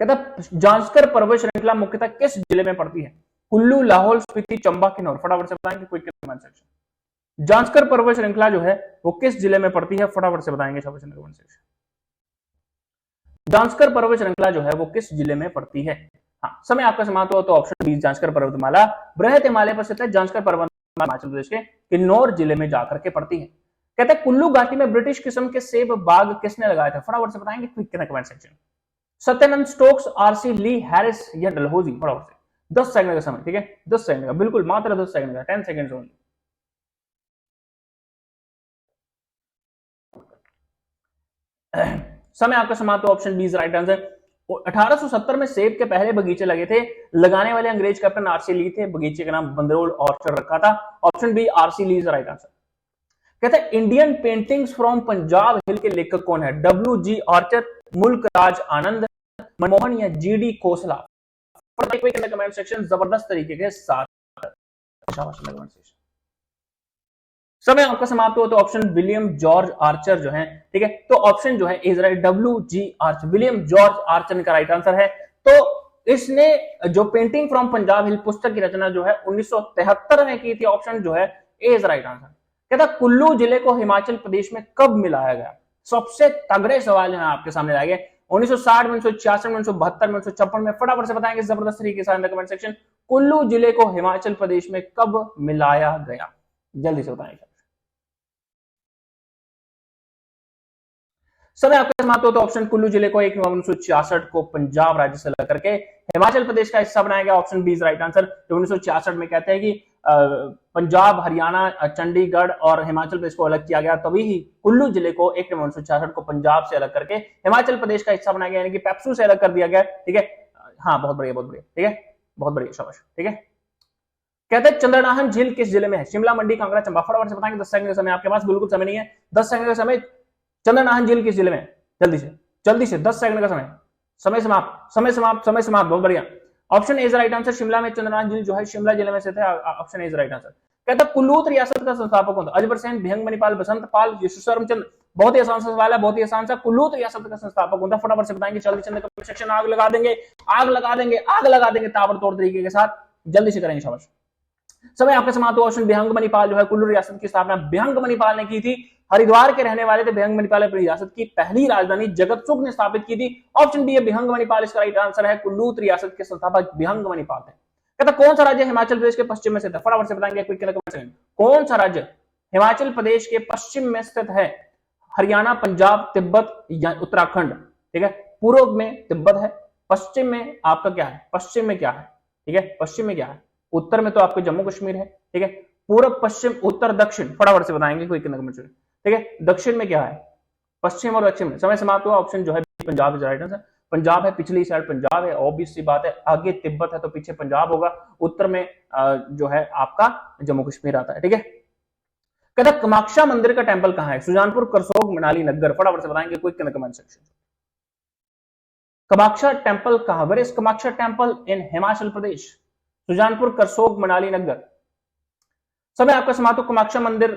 कहता जांस्कर पर्वत श्रृंखला मुख्यतः किस जिले में पड़ती है? कुल्लू, लाहौल स्पीति, चंबा, किन्नौर। फटाफट से बताएंगे कोई कमेंट सेक्शन। जांस्कर पर्वत श्रृंखला जो है वो किस जिले में पड़ती है? फटाफट से बताएंगे कमेंट सेक्शन। जांस्कर पर्वत श्रृंखला जो है वो किस जिले में पड़ती है? हाँ, समय आपका समाप्त हो, तो ऑप्शन बी जांस्कर पर्वतमाला बृहत हिमालय पर स्थित है। जांस्कर पर्वतमाला हिमाचल प्रदेश के किन्नौर जिले में जाकर के पड़ती है। कहते हैं कुल्लू घाटी में ब्रिटिश किस्म के सेब बाग किसने लगाए थे? फटाफट से बताएंगे quick comment section. Satyanand Stokes, R C Lee, Harris या डलहौजी। फटाफट से 10 सेकंड का समय। ठीक है, 10 सेकंड का, बिल्कुल मात्र 10 सेकंड का, 10 सेकंड ओनली। समय आपका समाप्त हो, option B is right answer. 1870 में सेब के पहले बगीचे लगे थे। लगाने वाले अंग्रेज कैप्टन आरसी ली थे। बगीचे का नाम बंदरोल ऑर्चर्ड रखा था। Option B RC Lee is right answer. कहते हैं Indian paintings from Punjab hill के लेखक कौन है? डब्ल्यू.जी. आर्चर, मुल्कराज आनंद, मनमोहन या जी.डी. खोसला। कमेंट सेक्शन जबरदस्त तरीके के साथ। समय आपका समाप्त हुआ तो ऑप्शन विलियम जॉर्ज आर्चर जो है, ठीक है, तो ऑप्शन जो है is right, WG Archer, William George Archer का राइट आंसर है। तो इसने जो पेंटिंग फ्रॉम पंजाब हिल पुस्तक की रचना जो है 1973 में की थी, ऑप्शन जो है इज राइट आंसर। कहता कुल्लू जिले को हिमाचल प्रदेश में कब मिलाया गया? सबसे तगड़े सवाल जो है आपके सामने लाए गए, 1960 में, 1966 में, 1972 में, 1956 में, फटाफट से बताएंगे जबरदस्त तरीके से कमेंट सेक्शन। कुल्लू जिले को हिमाचल प्रदेश में कब मिलाया गया? जल्दी से बताएंगे। समय आपका समाप्त हो तो ऑप्शन कुल्लू जिले को 1 नवंबर 1966 को पंजाब राज्य से अलग करके हिमाचल प्रदेश का हिस्सा बनाया गया, option B is right answer. तो 1966 में कहते हैं कि पंजाब, हरियाणा, चंडीगढ़ और हिमाचल प्रदेश को अलग किया गया, तभी ही कुल्लू जिले को 1 नवंबर 1966 को पंजाब से अलग करके हिमाचल प्रदेश का हिस्सा बनाया गया, यानी कि पेप्सू से अलग कर दिया गया, ठीक है। हाँ, बहुत बढ़िया, बहुत बढ़िया, ठीक है, बहुत बढ़िया, शाबाश, ठीक है। कहते हैं चंद्रनाहन झील किस जिले में है? शिमला, मंडी, कांगड़ा, चंबा। फटाफट से बताएंगे, 10 सेकंड का समय आपके पास, बिल्कुल समय नहीं है, 10 सेकंड का समय। चंद्रनाहन झील किस जिले में? जल्दी से, जल्दी से, 10 सेकंड का समय, समय समाप्त, समय समाप्त, समय समाप्त, बहुत बढ़िया। Option is right answer, Shimla में चंद्रनाहन झील जो है शिमला जिले में स्थित है, ऑप्शन इज राइट आंसर। कहता कुल्लूत रियासत का संस्थापक कौन था? अजबर सेन, भिहंग मणिपाल, बसंत पाल, यशस्वरम चंद्र। बहुत ही आसान सा सवाल है, बहुत ही आसान सा। कुल्लूत रियासत का संस्थापक कौन था? फटाफट से बताएंगे, जल्दी से कमेंट सेक्शन आग लगा देंगे, आग लगा देंगे, आग लगा देंगे ताबड़तोड़ तरीके के साथ, जल्दी से करेंगे, शाबाश। समय आपके समाप्त हुआ। ऑप्शन भिहंग मणिपाल जो है कुल्लू रियासत की स्थापना भिहंग मणिपाल ने की थी, हरिद्वार के रहने वाले थे भिहंग मणिपाल, अपनी रियासत की पहली राजधानी जगतसुख ने स्थापित की थी, ऑप्शन बी है भिहंग मणिपाल इसका राइट आंसर है। कुल्लू रियासत के संस्थापक भिहंग मणिपाल थे। कहता कौन सा राज्य हिमाचल प्रदेश के पश्चिम में स्थित है? फटाफट से बताएंगे, कौन सा राज्य हिमाचल प्रदेश के पश्चिम में स्थित है? हरियाणा, पंजाब, तिब्बत या उत्तराखंड, ठीक है। पूर्व में तिब्बत है, पश्चिम में आपका क्या है? पश्चिम में क्या है, ठीक है, पश्चिम में क्या है? उत्तर में तो आपको जम्मू कश्मीर है, ठीक है। पूर्व, पश्चिम, उत्तर, दक्षिण, फटाफट से बताएंगे, कोई कमेंट, ठीक है। दक्षिण में क्या है? पश्चिम और दक्षिण में। समय समाप्त हुआ। ऑप्शन जो है Punjab is right answer. Punjab है, पिछली साइड पंजाब है, ऑब्वियस सी बात है, आगे तिब्बत है तो पीछे पंजाब होगा, उत्तर में जो है आपका जम्मू कश्मीर आता है, ठीक है। कहता कामाख्या मंदिर का टेंपल कहां है? सुजानपुर, करसोग, मनाली, नगर। फटाफट से बताएंगे, कोई कमेंट सेक्शन। कामाख्या टेंपल कहां? Where is Kamakhya temple? In Himachal Pradesh. Sujanpur, Karsog, Manali, Nagar. समय आपका समाप्त। कामाख्या मंदिर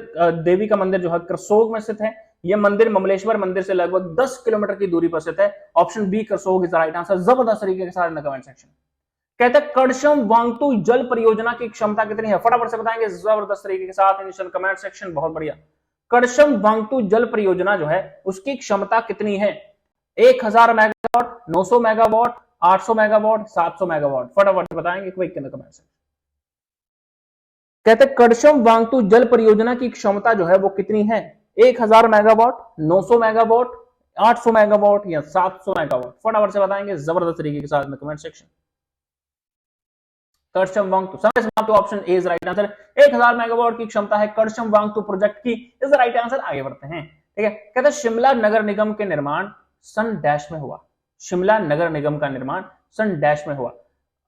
देवी का मंदिर जो है करसोग में स्थित है। यह मंदिर ममलेश्वर मंदिर से लगभग 10 किलोमीटर की दूरी पर स्थित है, option B Karsog is right answer. जबरदस्त तरीके के साथ कमेंट सेक्शन। कहते हैं कड़शम वांगतू जल परियोजना की क्षमता कितनी है? फटाफट से बताएंगे जबरदस्त तरीके के साथ इनिशियल कमेंट सेक्शन, बहुत बढ़िया। कड़शम वांगतू जल परियोजना जो है उसकी क्षमता कितनी है? 1000 मेगावाट, 900 मेगावाट, 800 मेगावाट, 700 मेगावाट। फटाफट बताएंगे, quick in the comment section. कहते कड़शम वांगतू जल परियोजना की क्षमता जो है वो कितनी है? 1000 मेगावाट, 900 मेगावाट, 800 मेगावाट या 700 मेगावाट। फटाफट से बताएंगे जबरदस्त तरीके के साथ में कमेंट सेक्शन। कड़शम वांगतू, समय समाप्त। Option A is right answer. 1000 megawatt की क्षमता है कड़शम वांगतू प्रोजेक्ट की, इज राइट आंसर। आगे बढ़ते हैं, ठीक है। कहते शिमला नगर निगम के निर्माण सन डैश में हुआ। शिमला नगर निगम का निर्माण सन डैश में हुआ।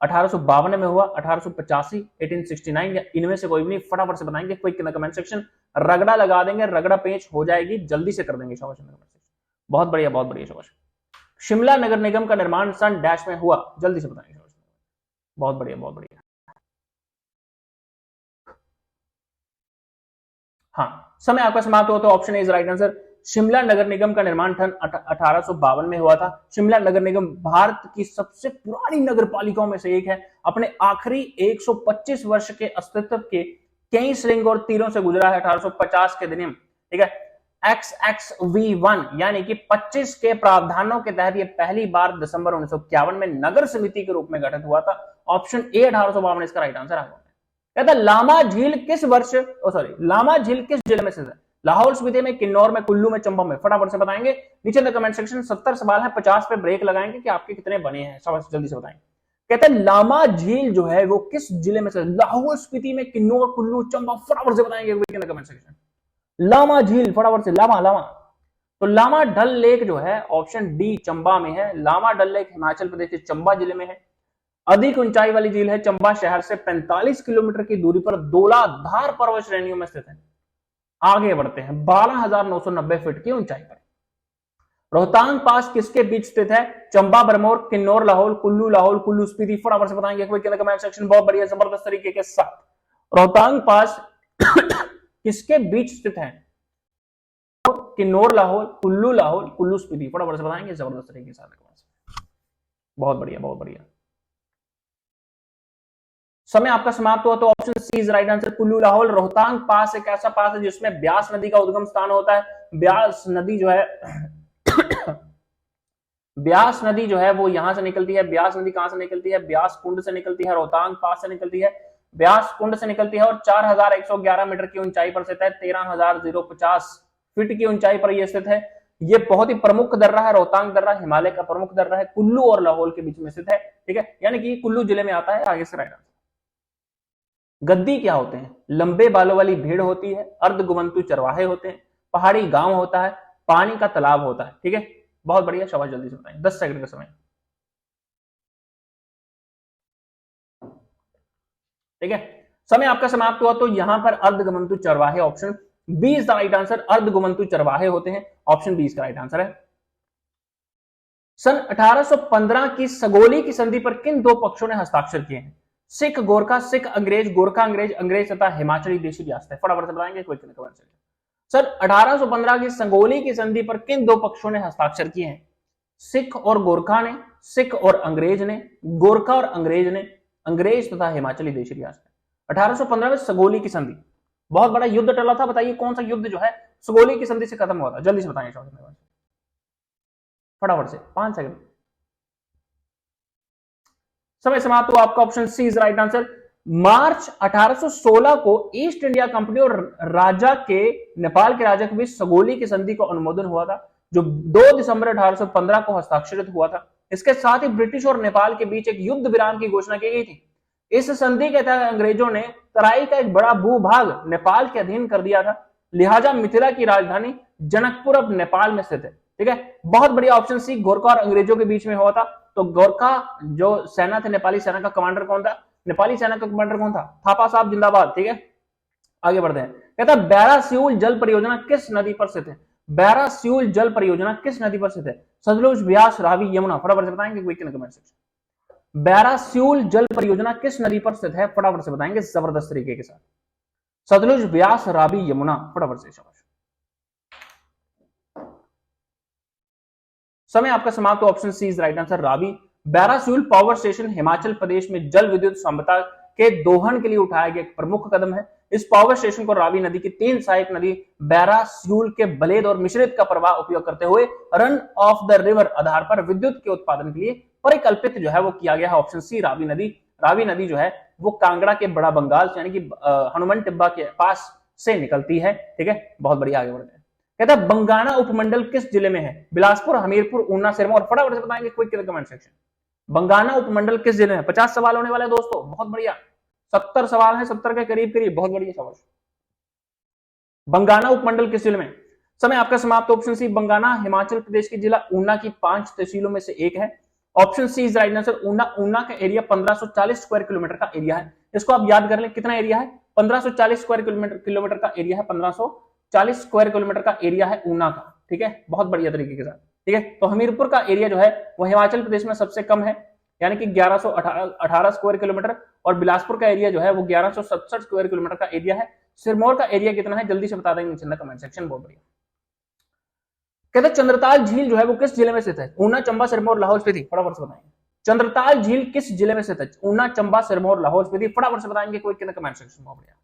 1852 में हुआ, 1885, 1869 या इनमें से कोई भी नहीं। फटाफट से बताएंगे, quick in the comment section. रगड़ा लगा देंगे, रगड़ा पेंच हो जाएगी, जल्दी से कर देंगे, शाबाश। बहुत बढ़िया, बहुत बढ़िया, शाबाश। शिमला नगर निगम का निर्माण सन डैश में हुआ, जल्दी से बताएंगे, बहुत बढ़िया, बहुत बढ़िया। हाँ, समय आपका समाप्त हो तो option is right answer. Shimla नगर निगम का निर्माण सन 1852 में हुआ था। शिमला नगर निगम भारत की सबसे पुरानी नगर पालिकाओं में से एक है। अपने आखिरी 125 वर्ष के अस्तित्व के कई श्रृंग और तीरों से गुजरा है 1850 के दिन, ठीक है। XXV1 यानी कि 25 के प्रावधानों के तहत यह पहली बार दिसंबर 1951 में नगर समिति के रूप में गठित हुआ था। ऑप्शन ए 1852 इसका राइट आंसर है। कहता लामा झील किस वर्ष, लामा झील किस जिले में स्थित है? लाहौल स्पीति में, किन्नौर में, कुल्लू में, चंबा में। फटाफट से बताएंगे, नीचे द कमेंट सेक्शन। 70 सवाल है, 50 पे ब्रेक लगाएंगे कि आपके कितने बने हैं, सब जल्दी से बताएंगे। कहते हैं लामा झील जो है वो किस जिले में स्थित? लाहौल स्पीति में, किन्नौर, कुल्लू, चंबा। फटाफट से बताएंगे कमेंट सेक्शन। लामा झील, फटाफट से, लामा लामा। तो लामा डल लेक जो है ऑप्शन डी चंबा में है। लामा डल लेक हिमाचल प्रदेश के चंबा जिले में है। अधिक ऊंचाई वाली झील है, चंबा शहर से 45 किलोमीटर की दूरी पर धौलाधार पर्वत श्रेणियों में स्थित है। आगे बढ़ते हैं, 12,990 फीट की ऊंचाई पर। रोहतांग पास किसके बीच स्थित है? चंबा, बरमौर, किन्नौर, लाहौल, कुल्लू स्पीति। फटाफट से बताएंगे कमेंट सेक्शन, बहुत बढ़िया, जबरदस्त तरीके के साथ। रोहतांग पास किसके बीच स्थित है? किन्नौर लाहौल, कुल्लू लाहौल, कुल्लू स्पीति, फटाफट से बताएंगे जबरदस्त तरीके के साथ। बहुत बढ़िया, बहुत बढ़िया। समय आपका समाप्त हुआ तो option C is right answer, Kullu Lahaul. Rohtang pass एक ऐसा पास है जिसमें ब्यास नदी का उद्गम स्थान होता है। ब्यास नदी जो है ब्यास नदी जो है वो यहां से निकलती है। ब्यास नदी कहां से निकलती है? ब्यास कुंड से निकलती है, रोहतांग पास से निकलती है, ब्यास कुंड से निकलती है और 4111 मीटर की ऊंचाई पर स्थित है। 13,050 फीट की ऊंचाई पर यह स्थित है। ये बहुत ही प्रमुख दर्रा है, रोहतांग दर्रा हिमालय का प्रमुख दर्रा है, कुल्लू और लाहौल के बीच में स्थित है। ठीक है, यानी कि कुल्लू जिले में आता है। आगे से राइट आंसर। गद्दी क्या होते हैं? लंबे बालों वाली भीड़ होती है, अर्धगुमंतु चरवाहे होते हैं, पहाड़ी गांव होता है, पानी का तालाब होता है। ठीक है, बहुत बढ़िया, शाबाश, जल्दी से बताएं, 10 सेकंड का समय। ठीक है, समय आपका समाप्त हुआ तो यहां पर अर्धगुमंतु चरवाहे, option B is the right answer. अर्धगुमंतु चरवाहे होते हैं, ऑप्शन बी इसका राइट आंसर है। सन 1815 की सगोली की संधि पर किन दो पक्षों ने हस्ताक्षर किए हैं? सिख गोरखा, सिख अंग्रेज, गोरखा अंग्रेज, अंग्रेज तथा हिमाचली देशी रियासतें। फटाफट से बताएंगे, कोई कमेंट सेक्शन। सर 1815 की संगोली की संधि पर किन दो पक्षों ने हस्ताक्षर किए हैं? सिख और गोरखा ने, सिख और अंग्रेज ने, गोरखा और अंग्रेज ने, अंग्रेज तथा हिमाचली देशी रियासतें। 1815 में सगोली की संधि, बहुत बड़ा युद्ध टला था। बताइए कौन सा युद्ध जो है सगोली की संधि से खत्म हुआ था? जल्दी से बताएं फटाफट से, 5 सेकंड। समय समाप्त हुआ आपका, option C is right answer. मार्च 1816 को ईस्ट इंडिया कंपनी और राजा के, नेपाल के राजा के बीच सगोली की संधि को अनुमोदन हुआ था, जो 2 दिसंबर 1815 को हस्ताक्षरित हुआ था। इसके साथ ही ब्रिटिश और नेपाल के बीच एक युद्ध विराम की घोषणा की गई थी। इस संधि के तहत अंग्रेजों ने तराई का एक बड़ा भूभाग नेपाल के अधीन कर दिया था, लिहाजा मिथिला की राजधानी जनकपुर अब नेपाल में स्थित है। ठीक है, बहुत बढ़िया, ऑप्शन सी, गोरखा और अंग्रेजों के बीच में हुआ था। तो गोरखा जो सेना थे, नेपाली सेना का कमांडर कौन था? नेपाली सेना का कमांडर कौन था? थापा साहब जिंदाबाद। ठीक है, आगे बढ़ते हैं। कहता है बैरा सियूल जल परियोजना किस नदी पर स्थित है? बैरा सियूल जल परियोजना किस नदी पर स्थित है? सतलुज, ब्यास, रावी, यमुना। फटाफट से बताएंगे कमेंट सेक्शन। बैरा सियूल जल परियोजना किस नदी पर स्थित है? फटाफट से बताएंगे जबरदस्त तरीके के साथ। सतलुज, ब्यास, रावी, यमुना। फटाफट से, शाबाश। समय आपका समाप्त, option C is right answer, Ravi. Bairasiul power station Himachal Pradesh में जल विद्युत क्षमता के दोहन के लिए उठाया गया एक प्रमुख कदम है। इस पावर स्टेशन को रावी नदी की 3 सहायक नदी बैरासियूल के बलेद और मिश्रित का प्रवाह उपयोग करते हुए रन ऑफ द रिवर आधार पर विद्युत के उत्पादन के लिए परिकल्पित जो है वो किया गया है। ऑप्शन सी, रावी नदी। रावी नदी जो है वो कांगड़ा के बड़ा बंगाल यानी कि हनुमान टिब्बा के पास से निकलती है। ठीक है, बहुत बढ़िया, आगे बढ़ते हैं। कहता है बंगाना उपमंडल किस जिले में है? बिलासपुर, हमीरपुर, ऊना, सिरमौर। फटाफट से बताएंगे क्विक कमेंट सेक्शन। बंगाना उपमंडल किस जिले में? 50 सवाल होने वाले दोस्तों, बहुत बढ़िया। 70 सवाल हैं, 70 के करीब, बहुत बढ़िया सवाल। बंगाना उपमंडल किस जिले में? समय आपका समाप्त, ऑप्शन सी, बंगाना हिमाचल प्रदेश के जिला ऊना की 5 तहसीलों में से एक है। Option C is right answer. Una का एरिया 1540 स्क्वायर किलोमीटर का एरिया है। इसको आप याद कर लें, कितना एरिया है? 1540 स्क्वायर किलोमीटर का एरिया है। 1540 स्क्वायर किलोमीटर का एरिया है ऊना का। ठीक है, बहुत बढ़िया तरीके के साथ। ठीक है, तो हमीरपुर का एरिया जो है वो हिमाचल प्रदेश में सबसे कम है, यानी कि 1118 स्क्वायर किलोमीटर, और बिलासपुर का एरिया जो है वो 1167 स्क्वायर किलोमीटर का एरिया है। सिरमौर का एरिया कितना है? जल्दी से बता देंगे नीचे कमेंट सेक्शन, बहुत बढ़िया। कहते हैं चंद्रताल झील जो है वो किस जिले में स्थित है? ऊना, चंबा, सिरमौर, लाहौल, स्पीति। फटाफट से बताएंगे चंद्रताल झील किस जिले में स्थित है? ऊना, चंबा, सिरमौर, लाहौल, स्पीति। फटाफट से बताएंगे कोई कमेंट सेक्शन, बहुत बढ़िया।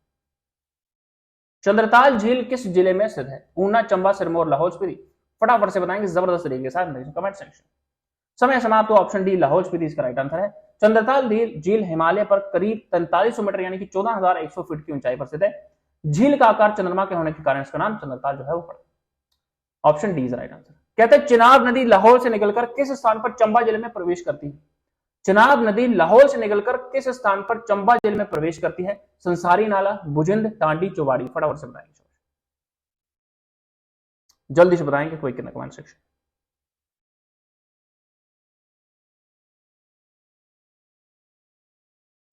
चंद्रताल झील किस जिले में स्थित है? ऊना, चंबा, सिरमौर, लाहौल, स्पीति। फटाफट से बताएंगे जबरदस्त तरीके के साथ कमेंट सेक्शन। समय समाप्त, ऑप्शन डी लाहौल स्पीति इसका राइट आंसर है। चंद्रताल झील हिमालय पर करीब 4300 मीटर यानी कि 14,100 फीट की ऊंचाई पर स्थित है। झील का आकार चंद्रमा के होने के कारण इसका नाम चंद्रताल जो है वो पड़ा। Option D is right answer. कहते हैं चिनाब नदी लाहौल से निकलकर किस स्थान पर चंबा जिले में प्रवेश करती है? चिनाब नदी लाहौल से निकलकर किस स्थान पर चंबा जिले में प्रवेश करती है? संसारी नाला, भुजिंद, टांडी, चौबाड़ी। फटाफट से बताएंगे, जल्दी से बताएंगे कोई कमेंट सेक्शन।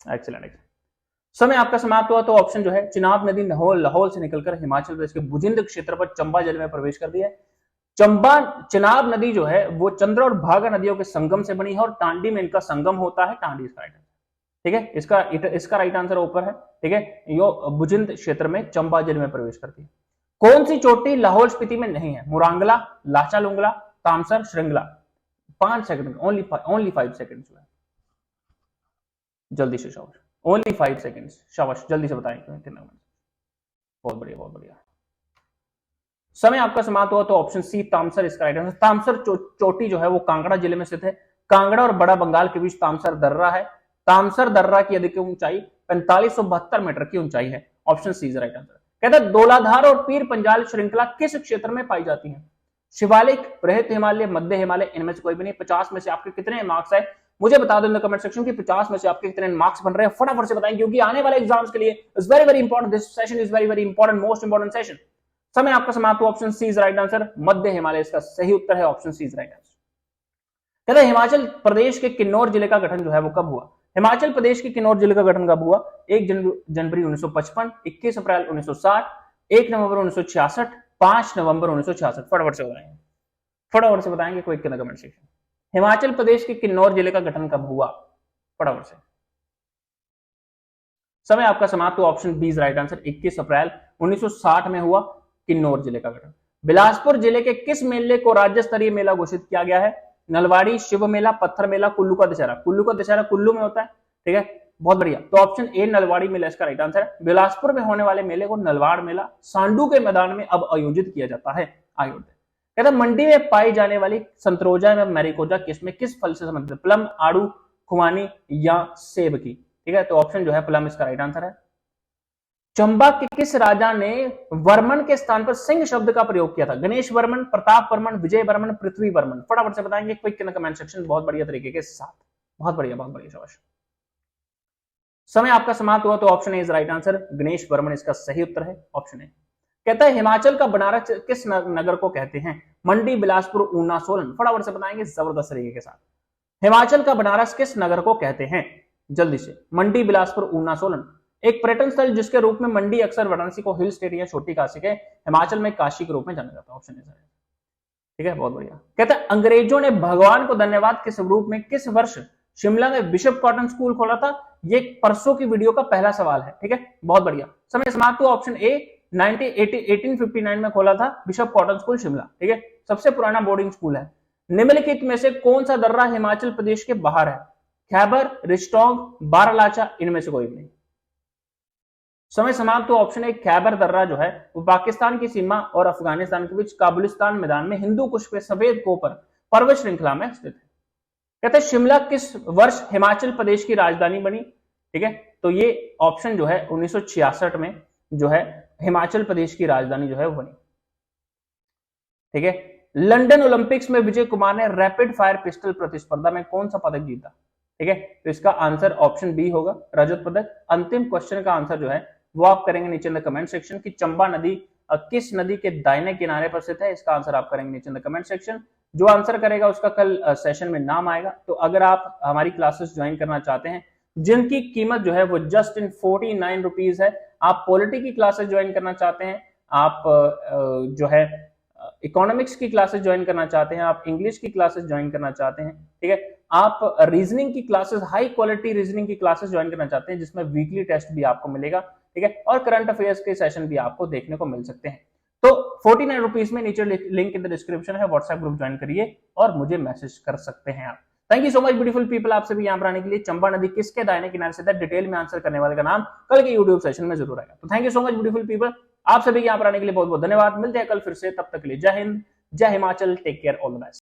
एक्सीलेंट। समय आपका समाप्त हुआ तो ऑप्शन जो है चिनाब नदी लाहौल से निकलकर हिमाचल प्रदेश के भुजिंद क्षेत्र पर चंबा जिले में प्रवेश कर दिया है। चिनाब नदी जो है वो चंद्र और भागा नदियों के संगम से बनी है और टांडी में इनका संगम होता है। टांडी इसका राइट आंसर। ठीक है, इसका राइट आंसर ऊपर है। ठीक है, यो बुजिंद क्षेत्र में चंबा जिले में प्रवेश करती है। कौन सी चोटी लाहौल स्पीति में नहीं है? मुरांगला, लाचा लुंगला, तामसर, श्रृंगला। 5 सेकंड, ओनली 5 सेकंड जो है, जल्दी से शाबाश, ओनली 5 सेकंड, शाबाश, जल्दी से बताएं कितना। बहुत बढ़िया, बहुत बढ़िया। समय आपका समाप्त हुआ, तो ऑप्शन सी तामसर इसका राइट आंसर। तामसर चोटी जो है वो कांगड़ा जिले में स्थित है। कांगड़ा और बड़ा बंगाल के बीच तामसर दर्रा है। तामसर दर्रा की अधिकतम ऊंचाई 4572 मीटर की ऊंचाई है। Option C is right answer. कहता है धौलाधार और पीर पंजाल श्रृंखला किस क्षेत्र में पाई जाती है? शिवालिक, बृहत हिमालय, मध्य हिमालय, इनमें से कोई भी नहीं। 50 में से आपके कितने मार्क्स है मुझे बता दो इन द कमेंट सेक्शन की 50 में से आपके कितने मार्क्स बन रहे हैं, फटाफट से बताएं, क्योंकि आने वाले एग्जाम्स के लिए is very very important, this session is very very important, most important session. समय आपका समाप्त हुआ, option C is right answer. मध्य हिमालय इसका सही उत्तर है, option C is right answer. कहते हैं हिमाचल प्रदेश के किन्नौर जिले का गठन जो है वो कब हुआ? हिमाचल प्रदेश के किन्नौर जिले का गठन कब हुआ? 1 जनवरी 1955, 21 अप्रैल 1960, 1 नवंबर 1966, 5 नवंबर 1966। फटाफट से बताएंगे, फटाफट से बताएंगे कोई कमेंट सेक्शन। हिमाचल प्रदेश के किन्नौर जिले का गठन कब हुआ? फटाफट से। समय आपका समाप्त हुआ, option B is right answer. 21 अप्रैल 1960 में हुआ किन्नौर जिले का गठन। बिलासपुर जिले के किस मेले को राज्य स्तरीय मेला घोषित किया गया है? नलवाड़ी, शिव मेला, पत्थर मेला, कुल्लू का दशहरा। कुल्लू का दशहरा कुल्लू में होता है, ठीक है, बहुत बढ़िया। तो ऑप्शन ए नलवाड़ी मेला इसका राइट आंसर है। बिलासपुर में होने वाले मेले को नलवाड़ मेला सांडू के मैदान में अब आयोजित किया जाता है। आगे बढ़ते हैं। कहता है मंडी में पाई जाने वाली संतरोजा या मैरिकोजा किस फल से संबंधित? प्लम, आड़ू, खुमानी या सेब की। ठीक है, तो ऑप्शन जो है प्लम इसका राइट आंसर है। चंबा के किस राजा ने वर्मन के स्थान पर सिंह शब्द का प्रयोग किया था? गणेश वर्मन, प्रताप वर्मन, विजय वर्मन, पृथ्वी वर्मन। फटाफट से बताएंगे quick in the comment section, बहुत बढ़िया तरीके के साथ। बहुत बढ़िया, बहुत बढ़िया, शाबाश। समय आपका समाप्त हुआ, तो option A is right answer. Ganesh Varman इसका सही उत्तर है, ऑप्शन ए। कहता है हिमाचल का बनारस किस नगर को कहते हैं? मंडी, बिलासपुर, ऊना, सोलन। फटाफट से बताएंगे जबरदस्त तरीके के साथ। हिमाचल का बनारस किस नगर को कहते हैं? जल्दी से। मंडी, बिलासपुर, ऊना, सोलन। एक पर्यटन स्थल जिसके रूप में मंडी अक्सर वाराणसी को हिल स्टेशन या छोटी काशी के हिमाचल में काशी के रूप में जाना जाता है। ऑप्शन है, ठीक है, बहुत बढ़िया। कहता है अंग्रेजों ने भगवान को धन्यवाद किस रूप में किस वर्ष शिमला में बिशप कॉटन स्कूल खोला था? ये परसों की वीडियो का पहला सवाल है, ठीक है, बहुत बढ़िया। समय समाप्त हुआ, ऑप्शन ए 1859 में खोला था बिशप कॉटन स्कूल शिमला, ठीक है, सबसे पुराना बोर्डिंग स्कूल है। निम्नलिखित में से कौन सा दर्रा हिमाचल प्रदेश के बाहर है? खैबर, रिस्टोंग, बारालाचा, इनमें से कोई भी नहीं। समय समाप्त हुआ, ऑप्शन ए खैबर दर्रा जो है वो पाकिस्तान की सीमा और अफगानिस्तान के बीच काबुलिस्तान मैदान में हिंदू कुश के सफेद कोपर पर्वत श्रृंखला में स्थित है। कहते हैं शिमला किस वर्ष हिमाचल प्रदेश की राजधानी बनी? ठीक है, तो ये ऑप्शन जो है 1966 में जो है हिमाचल प्रदेश की राजधानी जो है वो बनी। ठीक है, लंदन ओलंपिक्स में विजय कुमार ने रैपिड फायर पिस्टल प्रतिस्पर्धा में कौन सा पदक जीता? ठीक है, तो इसका आंसर ऑप्शन बी होगा, रजत पदक। अंतिम क्वेश्चन का आंसर जो है वो आप करेंगे नीचे इन द कमेंट सेक्शन की चंबा नदी किस नदी के दाहिने किनारे पर स्थित है? इसका आंसर आप करेंगे नीचे इन द कमेंट सेक्शन। जो आंसर करेगा उसका कल सेशन में नाम आएगा। तो अगर आप हमारी क्लासेस ज्वाइन करना चाहते हैं जिनकी कीमत जो है वो जस्ट इन 49 रुपीज है, आप पॉलिटी की क्लासेस ज्वाइन करना चाहते हैं, आप जो है इकोनॉमिक्स की क्लासेस ज्वाइन करना चाहते हैं, आप इंग्लिश की क्लासेस ज्वाइन करना चाहते हैं, ठीक है, आप रीजनिंग की क्लासेस, हाई क्वालिटी रीजनिंग की क्लासेस ज्वाइन करना चाहते हैं जिसमें वीकली टेस्ट भी आपको मिलेगा, ठीक है, और करंट अफेयर्स के सेशन भी आपको देखने को मिल सकते हैं। तो 49 रुपीज में नीचे लिंक इन द डिस्क्रिप्शन है, व्हाट्सएप ग्रुप ज्वाइन करिए और मुझे मैसेज कर सकते हैं आप। Thank you so much beautiful people, आपसे भी यहाँ पर आने के लिए। चंबा नदी किसके दाहिने किनारे से था? डिटेल में आंसर करने वाले का नाम कल के यूट्यूब सेशन में जरूर आएगा। तो thank you so much beautiful people, आप सभी यहाँ पर आने के लिए बहुत बहुत धन्यवाद। मिलते हैं कल फिर से, तब तक के लिए जय हिंद, जय Himachal, take care, all the best.